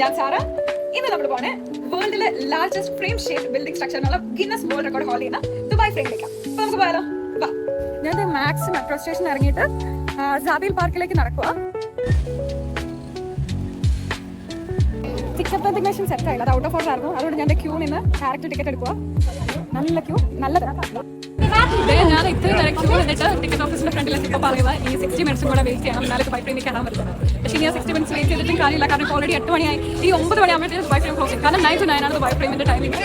ഞാൻ സാറ. ഇന്ന് നമ്മൾ പോണേ വേൾഡിലെ ലാർജസ്റ്റ് ഫ്രെയിം ഷേപ്പ് ബിൽഡിംഗ് സ്ട്രക്ചറിനുള്ള ഗിന്നസ് വേൾഡ് റെക്കോർഡ് ഹോൾഡ് ചെയ്യുന്ന ദുബായ് ഫ്രെയിമിലേക്കാണ്. അപ്പൊ നമുക്ക് പോയാലോ? വാ. ഞാൻ മാക്സ് മെട്രോ സ്റ്റേഷൻ ഇറങ്ങിയിട്ട് സാബിൽ പാർക്കിലേക്ക് നടക്കുക. ടിക്കറ്റ് റെസിഗ്നേഷൻ സെറ്റ് ആയില്ല, അത് ഔട്ട് ഓഫ് ഓർഡർ ആയിരുന്നു. അതുകൊണ്ട് ഞാൻ ക്യൂ നിന്ന് ഡയറക്റ്റ് ടിക്കറ്റ് എടുക്കുക. നല്ല ക്യൂ, നല്ല തിരക്കാണ്. ഞാൻ ഇത്രയും നേരം ക്യൂ നിന്നിട്ട് ടിക്കറ്റ് ഓഫീസിന്റെ ഫ്രണ്ടിലേക്ക് ഇപ്പോൾ പറയുക ഈ 60 മിനിറ്റ്സും കൂടെ വെയിറ്റ് ചെയ്യണം, എന്നാലും ദുബായ് ഫ്രെയിമിൽ കയറാൻ പറ്റുന്നത്. പക്ഷേ ഞാൻ 60 മിനിറ്റ്സ് വെയിറ്റ് ചെയ്തിട്ടും കാര്യമില്ല, കാരണം ഓൾറെഡി 8 മണിയായി. ഈ 9 മണിയാകുമ്പോഴത്തേക്കും ദുബായ് ഫ്രെയിം ക്ലോസിംഗ്, കാരണം 9 to 9 ആണ് ദുബായ് ഫ്രെയിമിന്റെ ടൈമിംഗ്.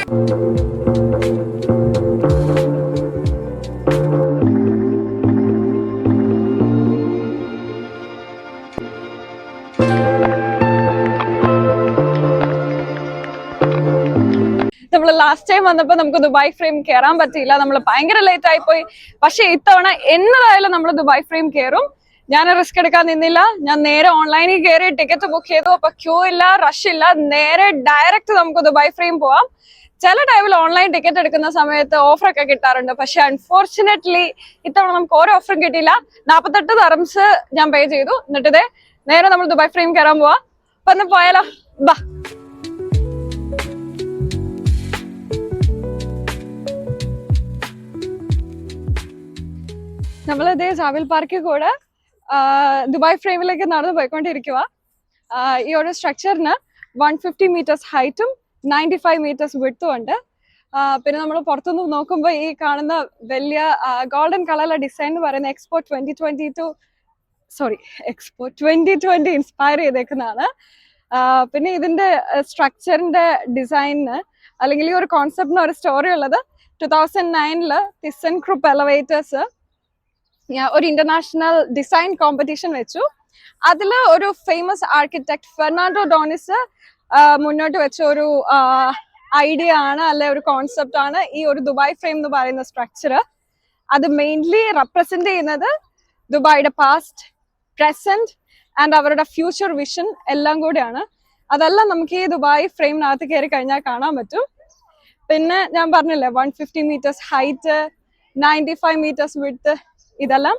നമ്മൾ ലാസ്റ്റ് ടൈം വന്നപ്പോൾ നമുക്ക് ദുബായ് ഫ്രെയിം കയറാൻ പറ്റിയില്ല, നമ്മൾ ഭയങ്കര ലേറ്റ് ആയിപ്പോയി. പക്ഷെ ഇത്തവണ എന്നതായാലും നമ്മൾ ദുബായ് ഫ്രെയിം കയറും. ഞാൻ റിസ്ക് എടുക്കാൻ നിന്നില്ല, ഞാൻ നേരെ ഓൺലൈനിൽ കയറി ടിക്കറ്റ് ബുക്ക് ചെയ്തു. അപ്പൊ ക്യൂ ഇല്ല, റഷ് ഇല്ല, നേരെ ഡയറക്റ്റ് നമുക്ക് ദുബായ് ഫ്രെയിം പോവാം. ചില ടൈമിൽ ഓൺലൈൻ ടിക്കറ്റ് എടുക്കുന്ന സമയത്ത് ഓഫറൊക്കെ കിട്ടാറുണ്ട്, പക്ഷെ അൺഫോർച്ചുനേറ്റ്ലി ഇത്തവണ നമുക്ക് ഓരോ ഓഫറും കിട്ടിയില്ല. 48 ദർഹംസ് ഞാൻ പേ ചെയ്തു. എന്നിട്ട് നേരെ നമ്മൾ ദുബായ് ഫ്രെയിം കയറാൻ പോവാ. അപ്പൊ ഒന്ന് പോയാലോ? ബാ. നമ്മളിതേ സാവിൽ പാർക്കിൽ കൂടെ ദുബായ് ഫ്രെയിമിലേക്ക് നടന്നു പോയിക്കൊണ്ടിരിക്കുക. ഈ ഒരു സ്ട്രക്ചറിന് 150 മീറ്റേഴ്സ് ഹൈറ്റും 95 മീറ്റേഴ്സ് വിഡ്ത്തും ഉണ്ട്. പിന്നെ നമ്മൾ പുറത്തുനിന്ന് നോക്കുമ്പോൾ ഈ കാണുന്ന വലിയ ഗോൾഡൻ കളറിലെ ഡിസൈൻ എന്ന് പറയുന്ന എക്സ്പോ 2020 ഇൻസ്പയർ ചെയ്തേക്കുന്നതാണ്. പിന്നെ ഇതിന്റെ സ്ട്രക്ചറിന്റെ ഡിസൈനിന് അല്ലെങ്കിൽ ഈ ഒരു കോൺസെപ്റ്റിന് ഒരു സ്റ്റോറി ഉള്ളത്. 2009 തിസൻ ഗ്രൂപ്പ് എലവേറ്റേഴ്സ് ഒരു ഇന്റർനാഷണൽ ഡിസൈൻ കോമ്പറ്റീഷൻ വെച്ചു. അതിൽ ഒരു ഫേമസ് ആർക്കിടെക്ട് ഫെർണാണ്ടോ ഡോണിസ് മുന്നോട്ട് വെച്ച ഒരു ഐഡിയ ആണ്, അല്ലെ ഒരു കോൺസെപ്റ്റ് ആണ് ഈ ഒരു ദുബായ് ഫ്രെയിം എന്ന് പറയുന്ന സ്ട്രക്ചർ. അത് മെയിൻലി റെപ്രസെന്റ് ചെയ്യുന്നത് ദുബായിയുടെ പാസ്റ്റ്, പ്രസന്റ് ആൻഡ് അവരുടെ ഫ്യൂച്ചർ വിഷൻ എല്ലാം കൂടിയാണ്. അതെല്ലാം നമുക്ക് ഈ ദുബായ് ഫ്രെയിമിനകത്ത് കയറി കഴിഞ്ഞാൽ കാണാൻ പറ്റും. പിന്നെ ഞാൻ പറഞ്ഞില്ലേ 150 മീറ്റേഴ്സ് ഹൈറ്റ്, 95 മീറ്റേഴ്സ് വിഡ്ത്ത്, ഇതെല്ലാം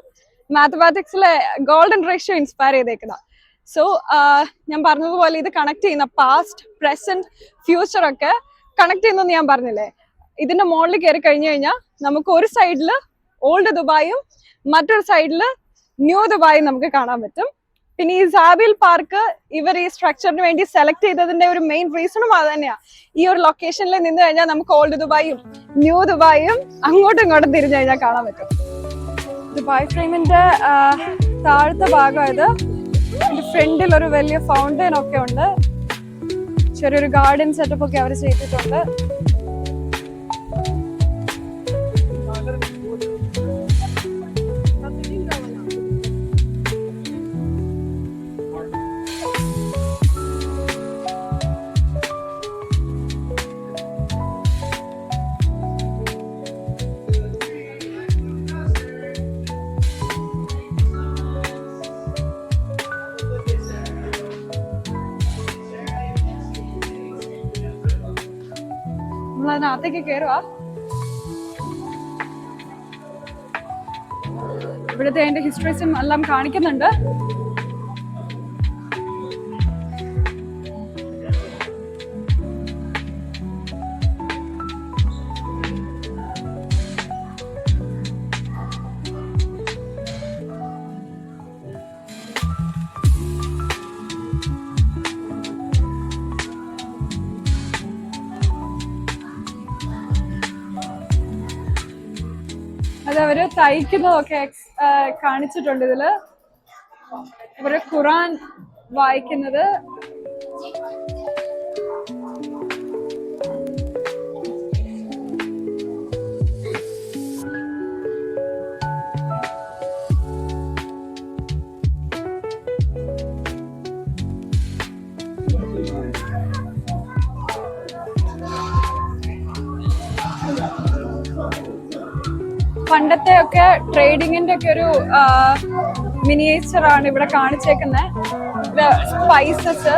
മാത്തമാറ്റിക്സിലെ ഗോൾഡൻ റേഷ്യോ ഇൻസ്പയർ ചെയ്തേക്കുന്ന. സോ ഞാൻ പറഞ്ഞതുപോലെ ഇത് കണക്ട് ചെയ്യുന്ന പാസ്റ്റ്, പ്രസന്റ്, ഫ്യൂച്ചർ ഒക്കെ കണക്ട് ചെയ്യുന്നെന്ന് ഞാൻ പറഞ്ഞില്ലേ. ഇതിന്റെ മുകളിൽ കയറി കഴിഞ്ഞു കഴിഞ്ഞാൽ നമുക്ക് ഒരു സൈഡില് ഓൾഡ് ദുബായും മറ്റൊരു സൈഡില് ന്യൂ ദുബായും നമുക്ക് കാണാൻ പറ്റും. പിന്നെ ഈ സാബിൽ പാർക്ക് ഇവർ ഈ സ്ട്രക്ചറിന് വേണ്ടി സെലക്ട് ചെയ്തതിന്റെ ഒരു മെയിൻ റീസണും അത് തന്നെയാ. ഈ ഒരു ലൊക്കേഷനിൽ നിന്ന് കഴിഞ്ഞാൽ നമുക്ക് ഓൾഡ് ദുബായും ന്യൂ ദുബായും അങ്ങോട്ടും ഇങ്ങോട്ടും തിരിഞ്ഞു കഴിഞ്ഞാൽ കാണാൻ പറ്റും. ദുബായ് ഫ്രെയിമിന്റെ താഴത്തെ ഭാഗമായത് ഫ്രണ്ടിൽ ഒരു വലിയ ഫൗണ്ടൻ ഒക്കെ ഉണ്ട്. ചെറിയൊരു ഗാർഡൻ സെറ്റപ്പ് ഒക്കെ അവർ ചെയ്തിട്ടുണ്ട്. അതിനകത്തേക്ക് കയറുക. ഇവിടുത്തെ അതിന്റെ ഹിസ്റ്ററീസും എല്ലാം കാണിക്കുന്നുണ്ട്. അത് അവര് തയ്ക്കുന്നതൊക്കെ കാണിച്ചിട്ടുണ്ട്. ഇതില് അവര് ഖുറാൻ വായിക്കുന്നത്, പണ്ടത്തെ ഒക്കെ ട്രേഡിങ്ങിന്റെ ഒക്കെ ഒരു മിനിയേച്ചർ ആണ് ഇവിടെ കാണിച്ചേക്കുന്നത്. സ്പൈസസ്,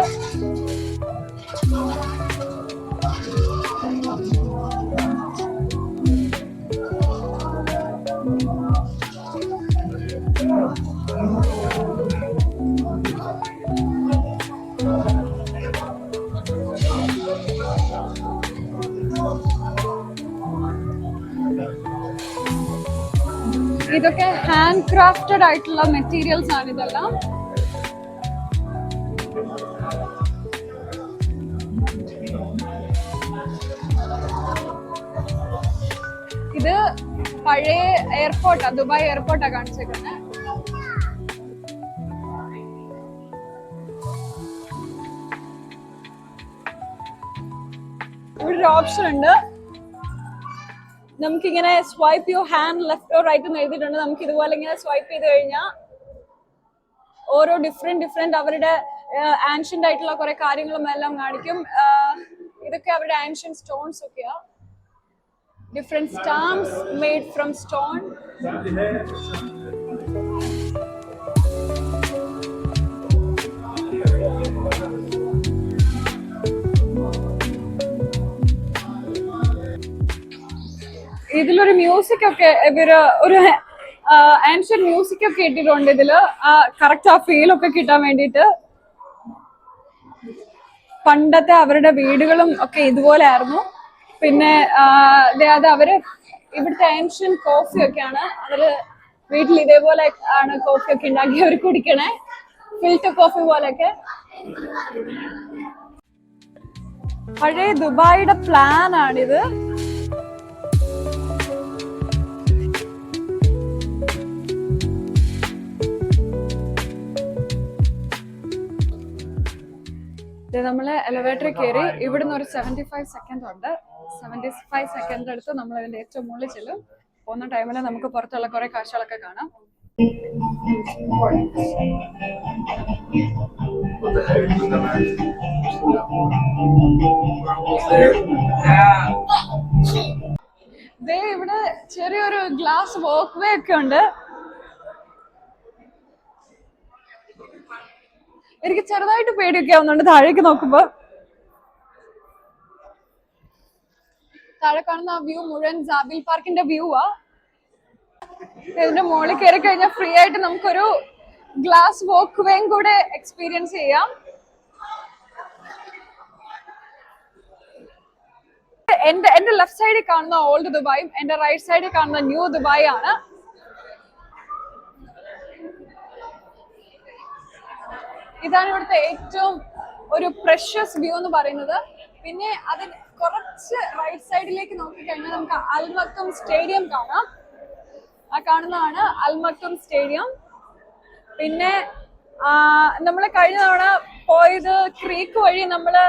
ഇതൊക്കെ ഹാൻഡ് ക്രാഫ്റ്റഡ് ആയിട്ടുള്ള മെറ്റീരിയൽസ് ആണ് ഇതെല്ലാം. ഇത് പഴയ എയർപോർട്ടാ, ദുബായ് എയർപോർട്ടാ കാണിച്ചേക്കുന്നത്. ഇവിടെ ഒരു ഓപ്ഷൻ ഉണ്ട്, നമുക്കിങ്ങനെ swipe your hand left or right എന്ന് എഴുതിയിട്ടുണ്ട്. നമുക്ക് ഇതുപോലെ ഇങ്ങനെ സ്വൈപ്പ് ചെയ്ത് കഴിഞ്ഞാൽ ഓരോ ഡിഫറെന്റ് അവരുടെ ആൻഷ്യന്റ് ആയിട്ടുള്ള കുറെ കാര്യങ്ങളും എല്ലാം കാണിക്കും. ഇതൊക്കെ അവരുടെ ആൻഷ്യന്റ് സ്റ്റോൺസ് ഒക്കെയാ, different stamps made from stone. ഇതിലൊരു മ്യൂസിക് ഒക്കെ ഇവര് ഒരു ആൻഷ്യൻ മ്യൂസിക് ഒക്കെ ഇട്ടിട്ടുണ്ട് ഇതില്, കറക്റ്റ് ആ ഫീൽ ഒക്കെ കിട്ടാൻ വേണ്ടിയിട്ട്. പണ്ടത്തെ അവരുടെ വീടുകളും ഒക്കെ ഇതുപോലെ ആയിരുന്നു. പിന്നെ അത് അവര് ഇവിടുത്തെ ആൻഷ്യൻ കോഫി ഒക്കെയാണ് അവര് വീട്ടിൽ ഇതേപോലെ ആണ് കോഫി ഒക്കെ ഉണ്ടാക്കി അവർ കുടിക്കണേ, ഫിൽറ്റർ കോഫി പോലെയൊക്കെ. പഴയ ദുബായിയുടെ പ്ലാൻ ആണിത്. നമ്മള് എലിവേറ്ററിൽ കയറി. ഇവിടുന്ന് ഒരു 75 സെക്കൻഡ് ഉണ്ട്. 75 സെക്കൻഡ് എടുത്ത് നമ്മൾ അതിന്റെ ഏറ്റവും മുകളിൽ ചെല്ലും. പോകുന്ന ടൈമിൽ നമുക്ക് പുറത്തുള്ള കുറെ കാഴ്ചകളൊക്കെ കാണാം. ഇവിടെ ചെറിയൊരു ഗ്ലാസ് വാക്ക് വേ ഒക്കെ ഉണ്ട്. എനിക്ക് ചെറുതായിട്ട് പേടിയൊക്കെ ആവുന്നുണ്ട് താഴേക്ക് നോക്കുമ്പോ. താഴെ കാണുന്ന ആ വ്യൂ മുഴുവൻ സാബിൽ പാർക്കിന്റെ വ്യൂ ആ. ഇതിന്റെ മുകളിൽ കയറി കഴിഞ്ഞാൽ ഫ്രീ ആയിട്ട് നമുക്കൊരു ഗ്ലാസ് വാക്ക് വേയും കൂടെ എക്സ്പീരിയൻസ് ചെയ്യാം. എന്റെ ലെഫ്റ്റ് സൈഡിൽ കാണുന്ന ഓൾഡ് ദുബായും എന്റെ റൈറ്റ് സൈഡിൽ കാണുന്ന ന്യൂ ദുബായ് ആണ്. ഇതാണ് ഇവിടുത്തെ ഏറ്റവും ഒരു പ്രഷ്യസ് വ്യൂ എന്ന് പറയുന്നത്. പിന്നെ അതിന് കുറച്ച് റൈറ്റ് സൈഡിലേക്ക് നോക്കിക്കഴിഞ്ഞാൽ നമുക്ക് അൽ മക്തും സ്റ്റേഡിയം കാണാം. ആ കാണുന്നതാണ് അൽ മക്തും സ്റ്റേഡിയം. പിന്നെ നമ്മൾ കഴിഞ്ഞ തവണ പോയത് ക്രീക്ക് വഴി നമ്മള്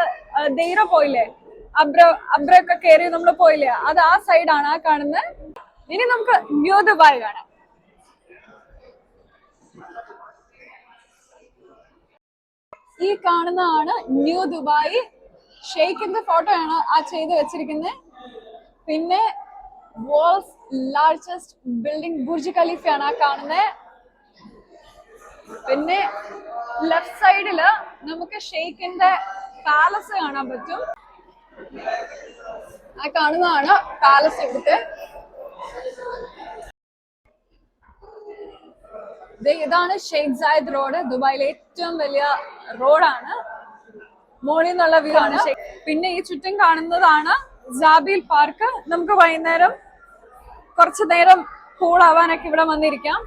ദെയ്റ പോയില്ലേ, അബ്രൊക്കെ കയറി നമ്മൾ പോയില്ലേ, അത് ആ സൈഡാണ് ആ കാണുന്നത്. ഇനി നമുക്ക് ന്യൂ ദുബായ് കാണാം. ഈ കാണുന്നതാണ് ന്യൂ ദുബായ്. ഷെയ്ഖിന്റെ ഫോട്ടോ ആണ് ആ ചെയ്ത് വെച്ചിരിക്കുന്നത്. പിന്നെ വേൾഡ്സ് ലാർജസ്റ്റ് ബിൽഡിംഗ് ബുർജ് ഖലീഫയാണ് ആ കാണുന്നത്. പിന്നെ ലെഫ്റ്റ് സൈഡില് നമുക്ക് ഷെയ്ഖിന്റെ പാലസ് കാണാൻ പറ്റും. ആ കാണുന്നതാണ് പാലസ് ഇവിടുത്തെ. ഇതാണ് ഷെയ്ഖ് സായിദ് റോഡ്, ദുബായിലെ ഏറ്റവും വലിയ റോഡാണ്. മോളിൽ നിന്നുള്ള വ്യൂ ആണ്. പിന്നെ ഈ ചുറ്റും കാണുന്നതാണ് സാബിൽ പാർക്ക്. നമുക്ക് വൈകുന്നേരം കുറച്ചു നേരം കൂളാവാനൊക്കെ ഇവിടെ വന്നിരിക്കാം.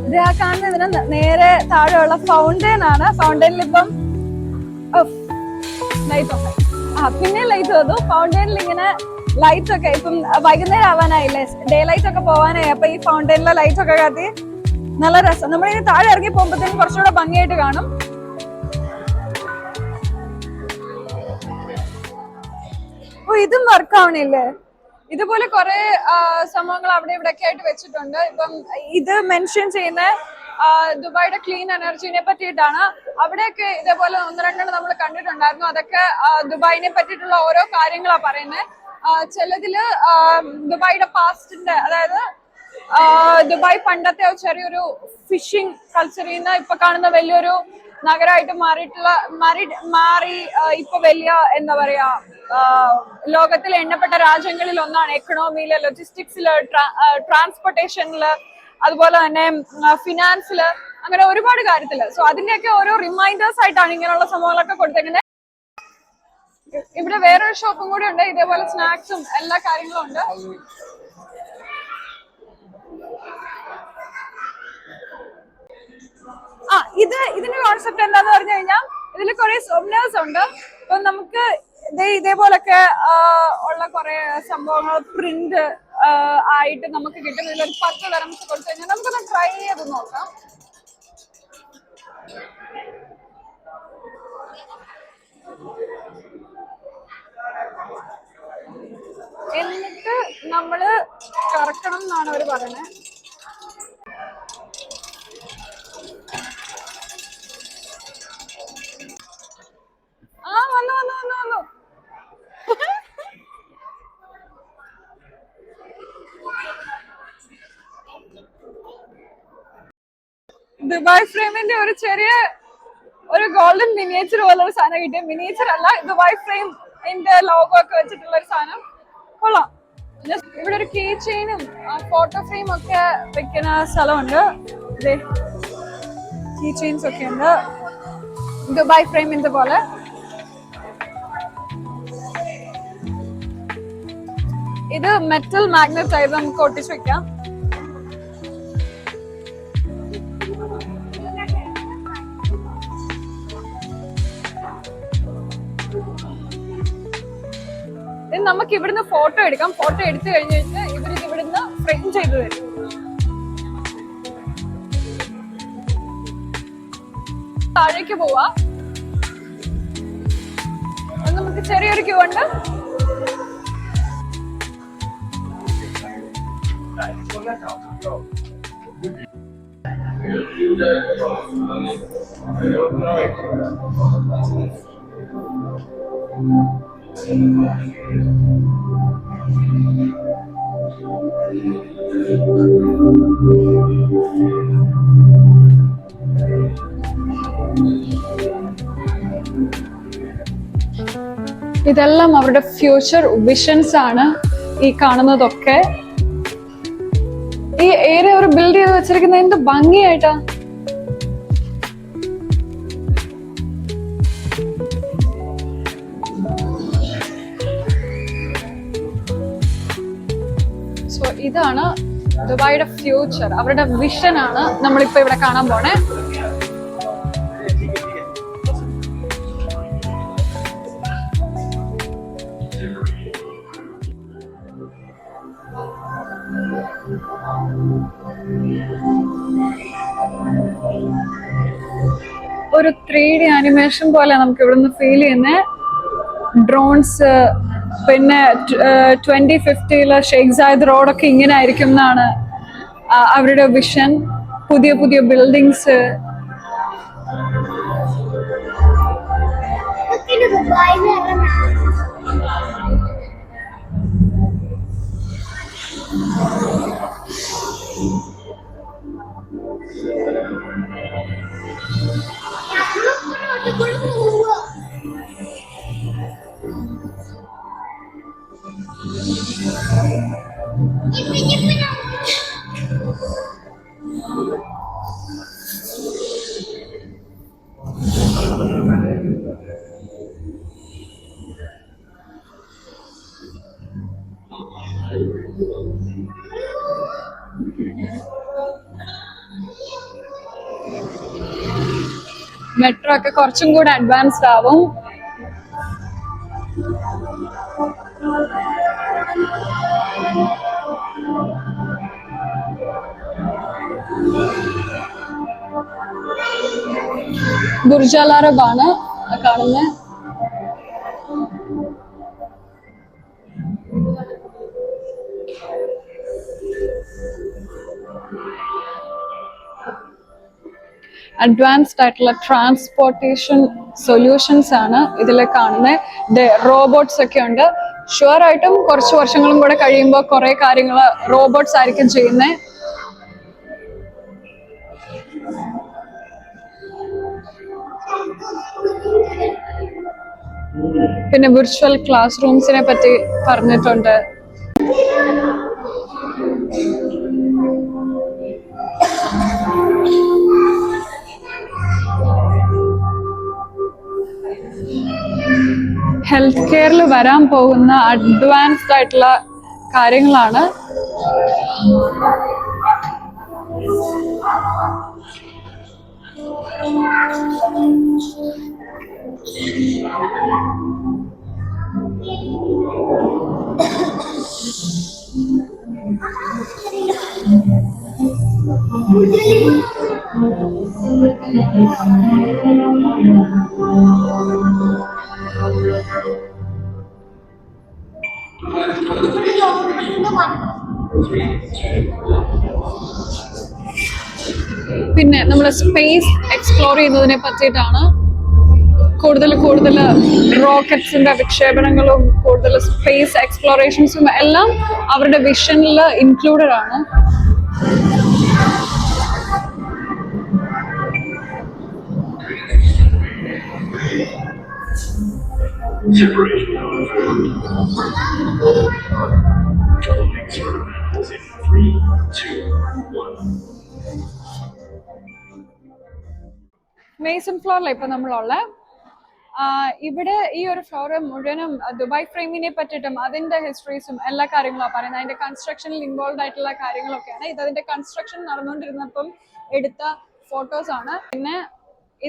ഇത് ആ കാണുന്നതിന് നേരെ താഴെയുള്ള ഫൗണ്ടെയിൻ ആണ്. ഫൗണ്ടെയിനിൽ ഇപ്പം ലൈറ്റ് ഓഫ് ആയി. പിന്നെ ലൈറ്റ് വന്നു. ഫൗണ്ടെയിനിൽ ഇങ്ങനെ ലൈറ്റ് ഒക്കെ ഇപ്പം വൈകുന്നേരം ആവാനായില്ലേ, ഡേ ലൈറ്റ് ഒക്കെ പോവാനായി. അപ്പൊ ഈ ഫൗണ്ടെയിനിലെ ലൈറ്റ് ഒക്കെ കത്തി നല്ല രസം. നമ്മളിനി താഴെ ഇറങ്ങി പോകുമ്പോഴത്തേക്കും കുറച്ചുകൂടെ ഭംഗിയായിട്ട് കാണും. ഓ, ഇതും വർക്ക് ആവണില്ലേ? ഇതുപോലെ കുറെ സംഭവങ്ങൾ അവിടെ ഇവിടെയൊക്കെ ആയിട്ട് വെച്ചിട്ടുണ്ട്. ഇപ്പം ഇത് മെൻഷൻ ചെയ്യുന്ന ദുബായിയുടെ ക്ലീൻ എനർജിനെ പറ്റിയിട്ടാണ്. അവിടെയൊക്കെ ഇതേപോലെ ഒന്ന് രണ്ടെണ്ണം നമ്മൾ കണ്ടിട്ടുണ്ടായിരുന്നു. അതൊക്കെ ദുബായിനെ പറ്റിയിട്ടുള്ള ഓരോ കാര്യങ്ങളാ പറയുന്നത്. ചിലതില് ദുബായിയുടെ പാസ്റ്റിന്റെ, അതായത് ദുബായ് പണ്ടത്തെ ചെറിയൊരു ഫിഷിംഗ് കൾച്ചറിൽ നിന്ന് ഇപ്പൊ കാണുന്ന വലിയൊരു നഗരമായിട്ട് മാറി ഇപ്പൊ വലിയ എന്താ പറയാ, ലോകത്തിലെ എണ്ണപ്പെട്ട രാജ്യങ്ങളിൽ ഒന്നാണ്. എക്കണോമിയില്, ലോജിസ്റ്റിക്സില്, ട്രാൻസ്പോർട്ടേഷനില്, അതുപോലെ തന്നെ ഫിനാൻസില്, അങ്ങനെ ഒരുപാട് കാര്യത്തില്. സോ അതിന്റെയൊക്കെ ഓരോ റിമൈൻഡേഴ്സ് ആയിട്ടാണ് ഇങ്ങനെയുള്ള സംഭവങ്ങളൊക്കെ കൊടുത്തേക്കുന്നത്. ഇവിടെ വേറൊരു ഷോപ്പും കൂടി ഉണ്ട്, ഇതേപോലെ സ്നാക്സും എല്ലാ കാര്യങ്ങളും ഉണ്ട്. ഇതിന്റെ കോൺസെപ്റ്റ് എന്താന്ന് പറഞ്ഞു കഴിഞ്ഞാൽ ഇതിൽ കുറെ സോവനേഴ്സ് ഉണ്ട്. അപ്പൊ നമുക്ക് ഇതേപോലൊക്കെ ഉള്ള കുറെ സംഭവങ്ങൾ പ്രിന്റ് ആയിട്ട് നമുക്ക് കിട്ടും. ഇതിലൊരു 10 dirhams കൊടുത്തു കഴിഞ്ഞാൽ നമുക്കൊന്ന് ട്രൈ ചെയ്ത് നോക്കാം. എന്നിട്ട് നമ്മള് കറക്കണം എന്നാണ് അവര് പറയുന്നത്. വന്നു ദുബായ് ഫ്രെയിമിന്റെ ഒരു ചെറിയ ഒരു ഗോൾഡൻ മിനിയേച്ചർ പോലെ ഒരു സാധനം കിട്ടിയ. മിനിയേച്ചർ അല്ല, ദുബായ് ഫ്രെയിമിന്റെ ലോഗോ ഒക്കെ വെച്ചിട്ടുള്ള ഒരു സാധനം. കൊള്ളാം. ഇവിടെ ഒരു കീ ചെയിനും ഫോട്ടോ ഫ്രെയിം ഒക്കെ വെക്കുന്ന സ്ഥലമുണ്ട്. കീ ചെയിൻസ് ഒക്കെ ഉണ്ട് ദുബായ് ഫ്രെയിമിന്റെ പോലെ. ഇത് മെറ്റൽ മാഗ്നറ്റ് ആയിട്ട് നമുക്ക് ഒട്ടിച്ചു വെക്കാം. നമുക്ക് ഇവിടുന്ന് ഫോട്ടോ എടുക്കാം. ഫോട്ടോ എടുത്തു കഴിഞ്ഞിട്ട് ഇവരിത് ഇവിടുന്ന് ഫ്രെയിം ചെയ്ത് തരും. താഴേക്ക് പോവാ. നമുക്ക് ചെറിയൊരു ക്യൂ ഉണ്ട്. ഇതെല്ലാം അവരുടെ ഫ്യൂച്ചർ വിഷൻസ് ആണ് ഈ കാണുന്നതൊക്കെ. ഈ ഏരിയ അവർ ബിൽഡ് ചെയ്ത് വെച്ചിരിക്കുന്നത് എന്ത് ഭംഗിയായിട്ടാ. സോ ഇതാണ് ദുബായിയുടെ ഫ്യൂച്ചർ, അവരുടെ വിഷൻ ആണ് നമ്മളിപ്പോ ഇവിടെ കാണാൻ പോണേ. ഒരു 3D ആനിമേഷൻ പോലെ നമുക്ക് ഇവിടുന്ന് ഫീൽ ചെയ്യുന്ന ഡ്രോൺസ്. പിന്നെ 2050 ഷെയ്ഖ് സായിദ് റോഡൊക്കെ ഇങ്ങനെ ആയിരിക്കും എന്നാണ് അവരുടെ വിഷൻ. പുതിയ പുതിയ ബിൽഡിങ്സ്. മെട്രോ ഒക്കെ കുറച്ചും കൂടെ അഡ്വാൻസ്ഡ് ആവും. ബുർജ് അൽ അറബ് ആണ് കാണുന്നത്. അഡ്വാൻസ്ഡ് ആയിട്ടുള്ള ട്രാൻസ്പോർട്ടേഷൻ സൊല്യൂഷൻസ് ആണ് ഇതിൽ കാണുന്നത്. റോബോട്ട്സ് ഒക്കെ ഉണ്ട്. ഷുവർ ആയിട്ടും കുറച്ച് വർഷങ്ങളും കൂടെ കഴിയുമ്പോൾ കുറെ കാര്യങ്ങൾ റോബോട്ട്സ് ആയിരിക്കും ചെയ്യുന്നത്. പിന്നെ വിർച്വൽ ക്ലാസ് റൂംസിനെ പറ്റി പറഞ്ഞിട്ടുണ്ട്. ഹെൽത്ത് കെയറിൽ വരാൻ പോകുന്ന അഡ്വാൻസ്ഡ് ആയിട്ടുള്ള കാര്യങ്ങളാണ്. പിന്നെ നമ്മൾ സ്പേസ് എക്സ്പ്ലോർ ചെയ്യുന്നതിനെ പറ്റിയിട്ടാണ്. കൂടുതൽ കൂടുതൽ റോക്കറ്റ്സിന്റെ വിക്ഷേപണങ്ങളും കൂടുതൽ സ്പേസ് എക്സ്പ്ലോറേഷൻസും എല്ലാം അവരുടെ വിഷനിൽ ഇൻക്ലൂഡഡ് ആണ്. മേസൺ ഫ്ലോറിൽ ഇപ്പൊ നമ്മളുള്ള ഇവിടെ ഈ ഒരു ഫ്ലോർ മുഴുവനും ദുബായ് ഫ്രെയിമിനെ പറ്റിയിട്ടും അതിന്റെ ഹിസ്റ്ററീസും എല്ലാ കാര്യങ്ങളും പറയുന്നത്. അതിന്റെ കൺസ്ട്രക്ഷനിൽ ഇൻവോൾവ് ആയിട്ടുള്ള കാര്യങ്ങളൊക്കെയാണ്. ഇത് അതിന്റെ കൺസ്ട്രക്ഷൻ നടന്നുകൊണ്ടിരുന്നപ്പം എടുത്ത ഫോട്ടോസ് ആണ്. പിന്നെ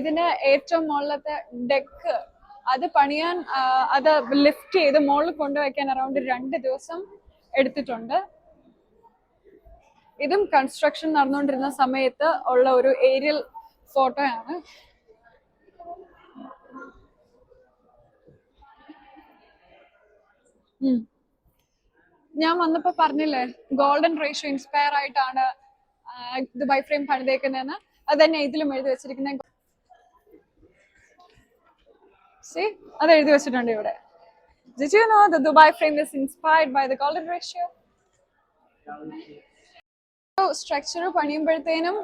ഇതിന്റെ ഏറ്റവും മുകളിലത്തെ ഡെക്ക് അത് പണിയാൻ അത് ലിഫ്റ്റ് ചെയ്ത് മുകളിൽ കൊണ്ടുവയ്ക്കാൻ അറൗണ്ട് 2 ദിവസം എടുത്തിട്ടുണ്ട്. ഇതും കൺസ്ട്രക്ഷൻ നടന്നുകൊണ്ടിരുന്ന സമയത്ത് ഉള്ള ഒരു ഏരിയൽ ഫോട്ടോയാണ്. ഞാൻ വന്നപ്പോ പറഞ്ഞില്ലേ ഗോൾഡൻ റേഷ്യോ ഇൻസ്പയർ ആയിട്ടാണ് ദുബായ് ഫ്രെയിം പണിതേക്കുന്നതെന്ന്. അത് തന്നെ ഇതിലും എഴുതി വെച്ചിരിക്കുന്ന. അത് എഴുതി വെച്ചിട്ടുണ്ട് ഇവിടെ. Did you know the Dubai frame is inspired by the golden ratio? Structure പണിയുമ്പോഴത്തേനും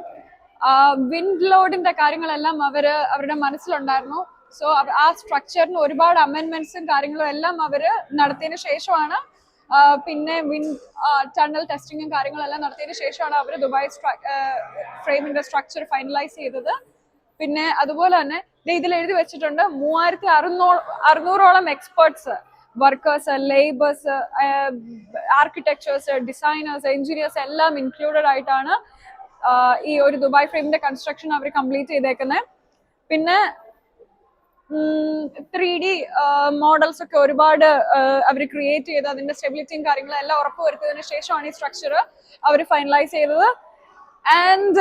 വിൻഡ് ലോഡിന്റെ കാര്യങ്ങളെല്ലാം അവരുടെ മനസ്സിലുണ്ടായിരുന്നു. സോ ആ സ്ട്രക്ചറിന് ഒരുപാട് അമെൻമെന്റ്സും കാര്യങ്ങളും എല്ലാം അവര് നടത്തിയതിനു ശേഷമാണ് പിന്നെ വിൻഡ് ടണൽ ടെസ്റ്റിങ്ങും കാര്യങ്ങളെല്ലാം നടത്തിയതിനു ശേഷമാണ് അവർ ദുബായ് ഫ്രെയിമിന്റെ സ്ട്രക്ചർ ഫൈനലൈസ് ചെയ്തത്. പിന്നെ അതുപോലെ തന്നെ ഇതിൽ എഴുതി വെച്ചിട്ടുണ്ട് 3600ഓളം experts, workers, labours, architectures, designers, engineers എല്ലാം ഇൻക്ലൂഡഡ് ആയിട്ടാണ് ഈ ഒരു ദുബായ് ഫ്രെയിമിന്റെ കൺസ്ട്രക്ഷൻ അവർ കംപ്ലീറ്റ് ചെയ്തേക്കുന്നത്. പിന്നെ 3D മോഡൽസ് ഒക്കെ ഒരുപാട് അവർ ക്രിയേറ്റ് ചെയ്ത് അതിന്റെ സ്റ്റെബിലിറ്റിയും കാര്യങ്ങളും എല്ലാം ഉറപ്പുവരുത്തിയതിനു ശേഷമാണ് ഈ സ്ട്രക്ചർ അവർ ഫൈനലൈസ് ചെയ്തത്. ആൻഡ്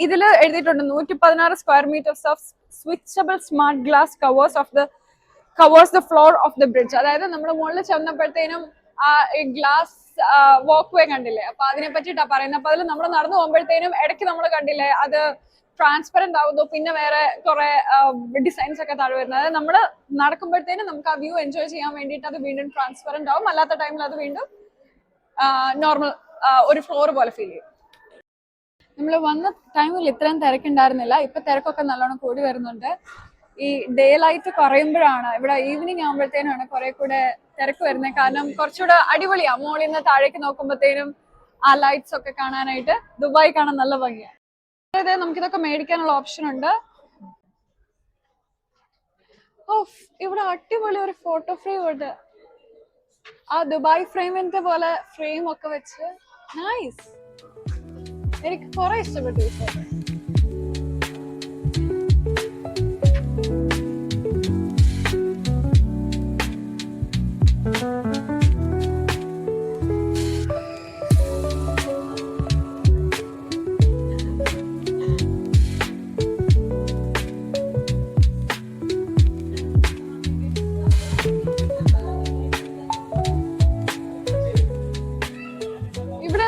ഇതിൽ എഴുതിയിട്ടുണ്ട് 116 square metres of switchable smart glass covers the floor of the bridge. അതായത് നമ്മൾ മുകളിൽ ചെന്നപ്പോഴത്തേനും ആ ഗ്ലാസ് വാക്ക് വേ കണ്ടില്ലേ, അപ്പൊ അതിനെ പറ്റിയിട്ടാണ് പറയുന്നത്. അപ്പൊ അതിൽ നമ്മൾ നടന്നു പോകുമ്പോഴത്തേനും ഇടയ്ക്ക് നമ്മൾ കണ്ടില്ലേ അത് ട്രാൻസ്പെറന്റ് ആവുന്നു. പിന്നെ വേറെ കുറെ ഡിസൈൻസ് ഒക്കെ താഴെ വരുന്നത്. അതായത് നമ്മൾ നടക്കുമ്പോഴത്തേനും നമുക്ക് ആ വ്യൂ എൻജോയ് ചെയ്യാൻ വേണ്ടിയിട്ട് അത് വീണ്ടും ട്രാൻസ്പെറന്റ് ആവും. അല്ലാത്ത ടൈമിൽ അത് വീണ്ടും നോർമൽ ഒരു ഫ്ലോർ പോലെ ഫീൽ ചെയ്യും. നമ്മൾ വന്ന ടൈമിൽ ഇത്രയും തിരക്കുണ്ടായിരുന്നില്ല. ഇപ്പൊ തിരക്കൊക്കെ നല്ലോണം കൂടി വരുന്നുണ്ട്. ഈ ഡേ ലൈറ്റ് കുറയുമ്പോഴാണ്, ഇവിടെ ഈവനിങ് ആകുമ്പോഴത്തേനാണ് കുറെ കൂടെ തിരക്ക് വരുന്നത്. കാരണം കുറച്ചുകൂടെ അടിപൊളിയാ. മോളിൽ നിന്ന് താഴേക്ക് നോക്കുമ്പോഴത്തേനും ആ ലൈറ്റ്സ് ഒക്കെ കാണാനായിട്ട് ദുബായ് കാണാൻ നല്ല ഭംഗിയാണ്. അതായത് നമുക്കിതൊക്കെ മേടിക്കാനുള്ള ഓപ്ഷൻ ഉണ്ട്. ഇവിടെ അടിപൊളി ഒരു ഫോട്ടോ ഫ്രെയിം ഉണ്ട്. ആ ദുബായ് ഫ്രെയിമിന്റെ പോലെ ഫ്രെയിം ഒക്കെ വെച്ച് നൈസ്. എനിക്ക് കുറെ ഇഷ്ടപ്പെട്ടു ഈ ഫോട്ടോ.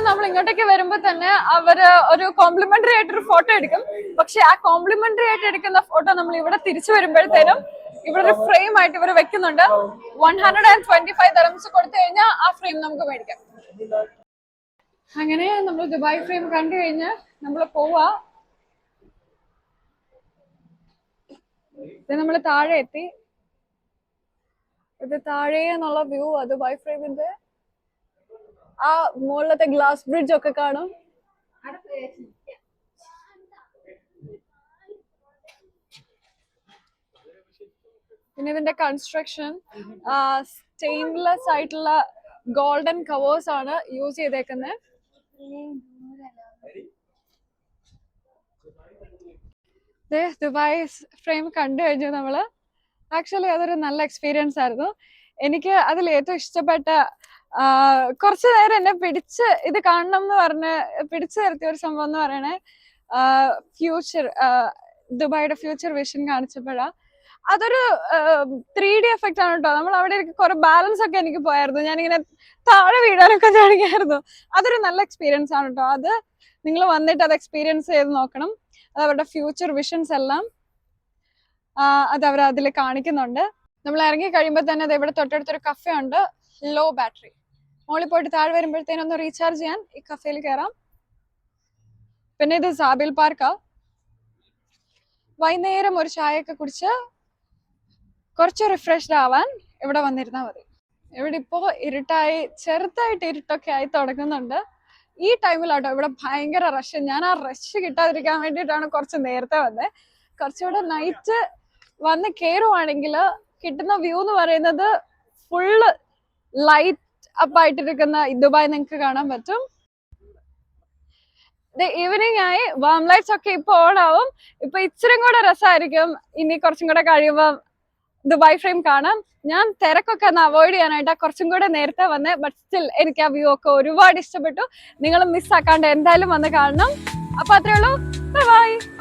നമ്മൾ ഇങ്ങോട്ടേക്ക് വരുമ്പോ തന്നെ അവര് ഒരു കോംപ്ലിമെന്ററി ആയിട്ടൊരു ഫോട്ടോ എടുക്കും. പക്ഷെ ആ കോംപ്ലിമെന്ററി ആയിട്ട് എടുക്കുന്ന ഫോട്ടോ നമ്മൾ ഇവിടെ തിരിച്ചു വരുമ്പോഴത്തേനും ഇവിടെ ഒരു ഫ്രെയിം ആയിട്ട് ഇവർ വെക്കുന്നുണ്ട്. 125 dirhams കൊടുത്തു കഴിഞ്ഞാൽ ആ ഫ്രെയിം നമുക്ക് മേടിക്കാം. അങ്ങനെ നമ്മൾ ദുബായ് ഫ്രെയിം കണ്ടു കഴിഞ്ഞ് നമ്മൾ പോവാ. നമ്മൾ താഴെ എത്തി. ഇത് താഴെ എന്നുള്ള വ്യൂ ആ ദുബായ് ഫ്രെയിമിന്റെ. ആ മുകളിലത്തെ ഗ്ലാസ് ബ്രിഡ്ജ് ഒക്കെ കാണും. പിന്നെ ഇതിന്റെ കൺസ്ട്രക്ഷൻ സ്റ്റെയിൻലെസ് ആയിട്ടുള്ള ഗോൾഡൻ കവേഴ്സ് ആണ് യൂസ് ചെയ്തേക്കുന്നത്. ദുബായ് ഫ്രെയിം കണ്ടു കഴിഞ്ഞു നമ്മള്. ആക്ച്വലി അതൊരു നല്ല എക്സ്പീരിയൻസ് ആയിരുന്നു. എനിക്ക് അതിൽ ഏറ്റവും ഇഷ്ടപ്പെട്ട കുറച്ചു നേരം എന്നെ ഇത് കാണണം എന്ന് പറഞ്ഞ് പിടിച്ചു നിർത്തിയ ഒരു സംഭവം എന്ന് പറയണേ ഫ്യൂച്ചർ, ദുബായിയുടെ ഫ്യൂച്ചർ വിഷൻ കാണിച്ചപ്പോഴാ. അതൊരു 3D എഫക്റ്റ് ആണ് കേട്ടോ. നമ്മൾ അവിടെ കുറെ ബാലൻസ് ഒക്കെ എനിക്ക് പോയായിരുന്നു, ഞാനിങ്ങനെ താഴെ വീഴാനൊക്കെ തുടങ്ങിയായിരുന്നു. അതൊരു നല്ല എക്സ്പീരിയൻസ് ആണ് കേട്ടോ. അത് നിങ്ങൾ വന്നിട്ട് അത് എക്സ്പീരിയൻസ് ചെയ്ത് നോക്കണം. അത് അവരുടെ ഫ്യൂച്ചർ വിഷൻസ് എല്ലാം അത് അവർ അതിൽ കാണിക്കുന്നുണ്ട്. നമ്മൾ ഇറങ്ങി കഴിയുമ്പോൾ തന്നെ അത് ഇവിടെ തൊട്ടടുത്തൊരു കഫേ ഉണ്ട്, ലോ ബാറ്ററി. മോളിൽ പോയിട്ട് താഴെ വരുമ്പോഴത്തേനൊന്ന് റീചാർജ് ചെയ്യാൻ ഈ കഫേയിൽ കയറാം. പിന്നെ ഇത് സാബിൽ പാർക്കാ. വൈകുന്നേരം ഒരു ചായയൊക്കെ കുടിച്ച് കുറച്ച് റിഫ്രഷ്ഡ് ആവാൻ ഇവിടെ വന്നിരുന്നാൽ മതി. ഇവിടെ ഇപ്പോ ഇരുട്ടായി, ചെറുതായിട്ട് ഇരുട്ടൊക്കെ ആയി തുടങ്ങുന്നുണ്ട്. ഈ ടൈമിലാട്ടോ ഇവിടെ ഭയങ്കര റഷ്. ഞാൻ ആ റഷ് കിട്ടാതിരിക്കാൻ വേണ്ടിയിട്ടാണ് കുറച്ച് നേരത്തെ വന്നത്. കുറച്ചുകൂടെ നൈറ്റ് വന്ന് കയറുവാണെങ്കിൽ കിട്ടുന്ന വ്യൂ എന്ന് പറയുന്നത് ഫുള്ള് ലൈറ്റ് അപ്പ് ആയിട്ടിരിക്കുന്ന ദുബായ് നിങ്ങൾക്ക് കാണാൻ പറ്റും. ഈവനിങ് ആയി, വാം ലൈറ്റ്സ് ഒക്കെ ഇപ്പൊ ഓൺ ആവും. ഇപ്പൊ ഇച്ചിരി കൂടെ രസമായിരിക്കും ഇനി കുറച്ചും കൂടെ കഴിയുമ്പോൾ ദുബായ് ഫ്രെയിം കാണാം. ഞാൻ തിരക്കൊക്കെ ഒന്ന് അവോയ്ഡ് ചെയ്യാനായിട്ടാ കുറച്ചും കൂടെ നേരത്തെ വന്നേ. ബട്ട് സ്റ്റിൽ എനിക്ക് ആ വ്യൂ ഒക്കെ ഒരുപാട് ഇഷ്ടപ്പെട്ടു. നിങ്ങൾ മിസ് ആക്കാണ്ട് എന്തായാലും വന്ന് കാണണം. അപ്പൊ അത്രേ ഉള്ളൂ. ബൈ.